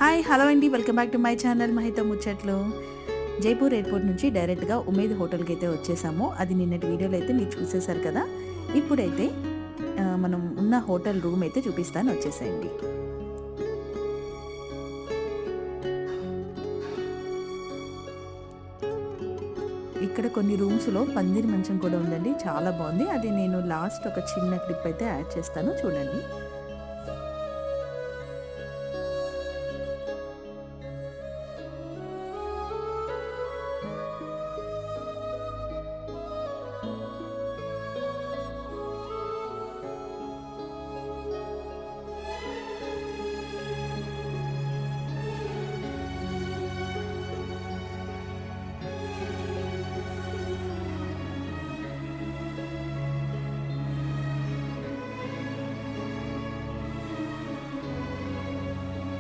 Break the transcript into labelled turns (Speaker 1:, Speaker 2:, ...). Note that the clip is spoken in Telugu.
Speaker 1: హాయ్ హలో అండి, welcome back to my channel Mahita Muchatlu. Jaipur airport నుంచి డైరెక్ట్గా ఉమేద్ హోటల్కి అయితే వచ్చేసాము. అది నిన్నటి వీడియోలో అయితే మీరు చూసేశారు కదా. ఇప్పుడైతే మనం ఉన్న హోటల్ రూమ్ అయితే చూపిస్తాను, వచ్చేసేయండి. ఇక్కడ కొన్ని రూమ్స్లో పందిరి మంచం కూడా ఉందండి, చాలా బాగుంది. అది నేను లాస్ట్ ఒక చిన్న క్లిప్ అయితే యాడ్ చేస్తాను, చూడండి.